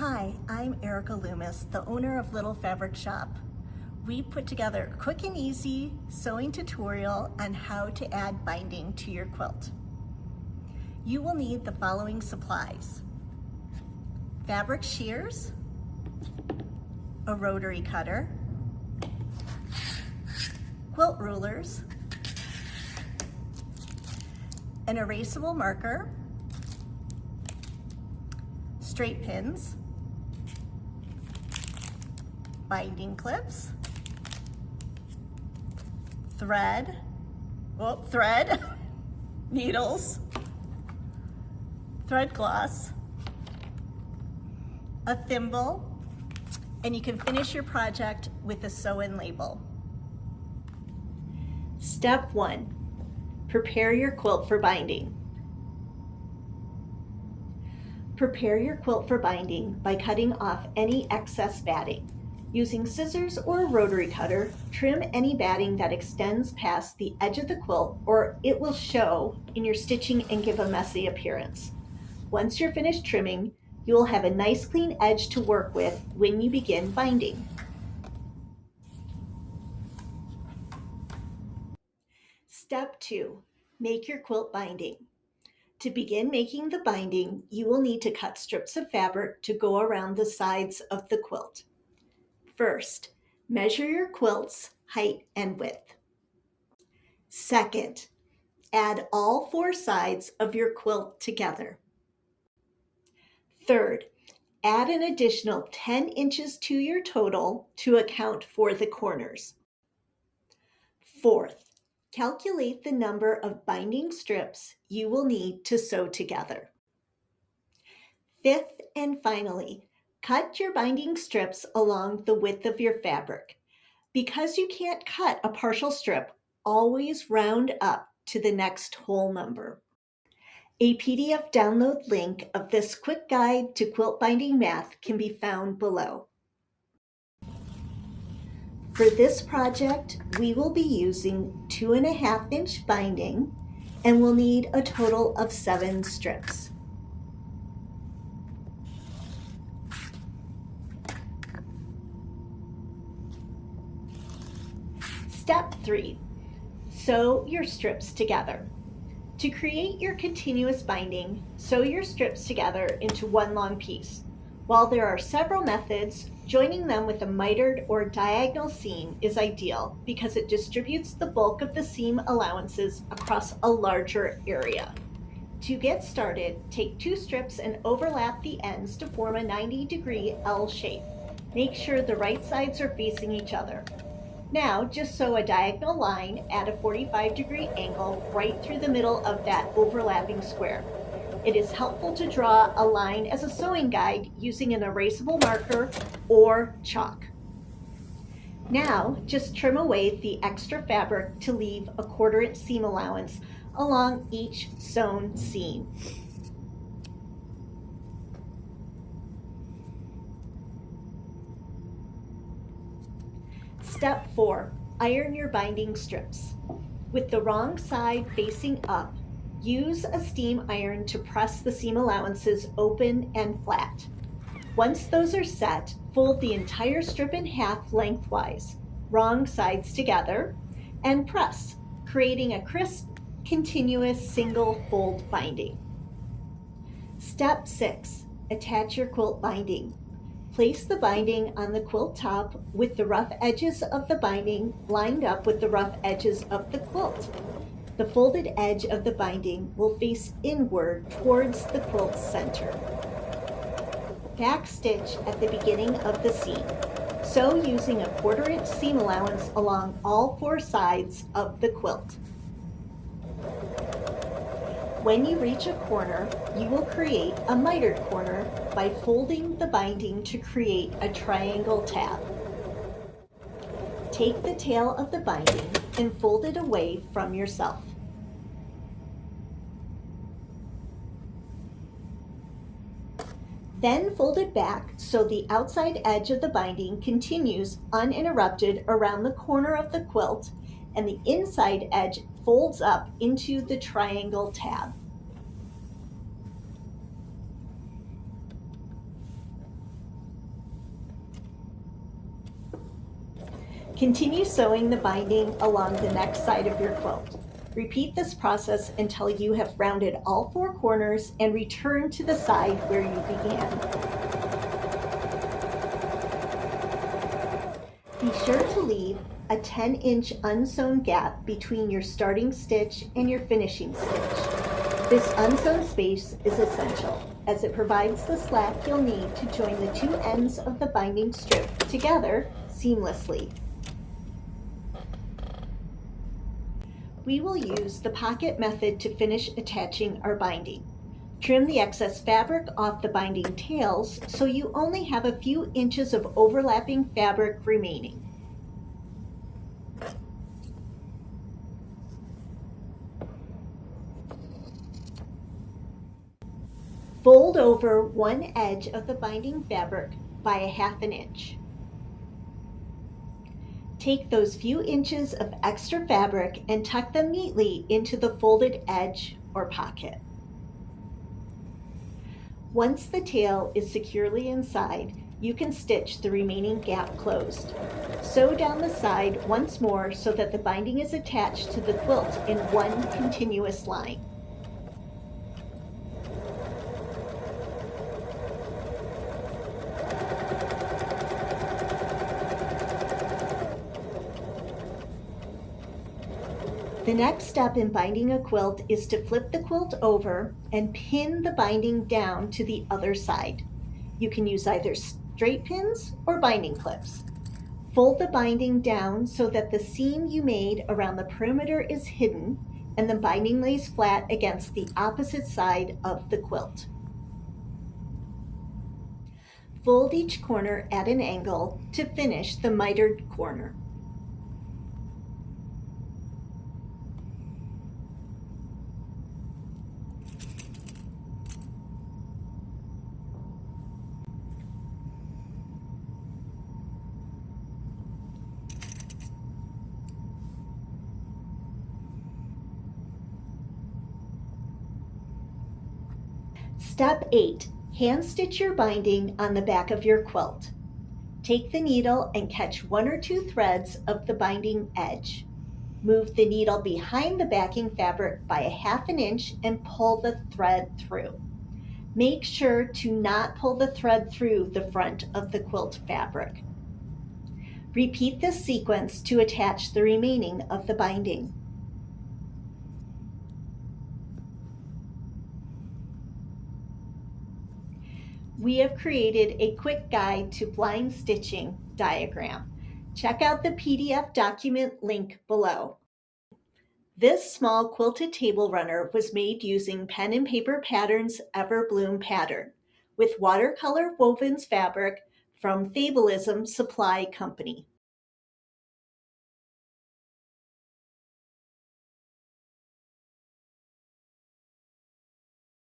Hi, I'm Erica Loomis, the owner of Little Fabric Shop. We put together a quick and easy sewing tutorial on how to add binding to your quilt. You will need the following supplies: fabric shears, a rotary cutter, quilt rulers, an erasable marker, straight pins, binding clips, thread, needles, thread gloss, a thimble, and you can finish your project with a sew-in label. Step 1, prepare your quilt for binding. Prepare your quilt for binding by cutting off any excess batting. Using scissors or a rotary cutter, trim any batting that extends past the edge of the quilt, or it will show in your stitching and give a messy appearance. Once you're finished trimming, you will have a nice clean edge to work with when you begin binding. Step 2, make your quilt binding. To begin making the binding, you will need to cut strips of fabric to go around the sides of the quilt. First, measure your quilt's height and width. Second, add all 4 sides of your quilt together. Third, add an additional 10 inches to your total to account for the corners. Fourth, calculate the number of binding strips you will need to sew together. Fifth and finally, cut your binding strips along the width of your fabric. Because you can't cut a partial strip, always round up to the next whole number. A PDF download link of this quick guide to quilt binding math can be found below. For this project, we will be using 2.5-inch binding and will need a total of 7 strips. Step 3, sew your strips together. To create your continuous binding, sew your strips together into one long piece. While there are several methods, joining them with a mitered or diagonal seam is ideal because it distributes the bulk of the seam allowances across a larger area. To get started, take 2 strips and overlap the ends to form a 90-degree L shape. Make sure the right sides are facing each other. Now, just sew a diagonal line at a 45-degree angle right through the middle of that overlapping square. It is helpful to draw a line as a sewing guide using an erasable marker or chalk. Now, just trim away the extra fabric to leave a 1/4-inch seam allowance along each sewn seam. Step 4, iron your binding strips. With the wrong side facing up, use a steam iron to press the seam allowances open and flat. Once those are set, fold the entire strip in half lengthwise, wrong sides together, and press, creating a crisp, continuous single fold binding. Step 6, attach your quilt binding. Place the binding on the quilt top with the rough edges of the binding lined up with the rough edges of the quilt. The folded edge of the binding will face inward towards the quilt's center. Backstitch at the beginning of the seam. Sew using a 1/4-inch seam allowance along all 4 sides of the quilt. When you reach a corner, you will create a mitered corner by folding the binding to create a triangle tab. Take the tail of the binding and fold it away from yourself. Then fold it back so the outside edge of the binding continues uninterrupted around the corner of the quilt and the inside edge folds up into the triangle tab. Continue sewing the binding along the next side of your quilt. Repeat this process until you have rounded all 4 corners and return to the side where you began. Be sure to leave a 10-inch unsewn gap between your starting stitch and your finishing stitch. This unsewn space is essential as it provides the slack you'll need to join the 2 ends of the binding strip together seamlessly. We will use the pocket method to finish attaching our binding. Trim the excess fabric off the binding tails so you only have a few inches of overlapping fabric remaining. Fold over one edge of the binding fabric by a 1/2 inch. Take those few inches of extra fabric and tuck them neatly into the folded edge or pocket. Once the tail is securely inside, you can stitch the remaining gap closed. Sew down the side once more so that the binding is attached to the quilt in one continuous line. The next step in binding a quilt is to flip the quilt over and pin the binding down to the other side. You can use either straight pins or binding clips. Fold the binding down so that the seam you made around the perimeter is hidden and the binding lays flat against the opposite side of the quilt. Fold each corner at an angle to finish the mitered corner. Step 8. Hand stitch your binding on the back of your quilt. Take the needle and catch 1 or 2 threads of the binding edge. Move the needle behind the backing fabric by a 1/2 inch and pull the thread through. Make sure to not pull the thread through the front of the quilt fabric. Repeat this sequence to attach the remaining of the binding. We have created a quick guide to blind stitching diagram. Check out the PDF document link below. This small quilted table runner was made using Pen and Paper Patterns Everbloom pattern with watercolor wovens fabric from Fableism Supply Company.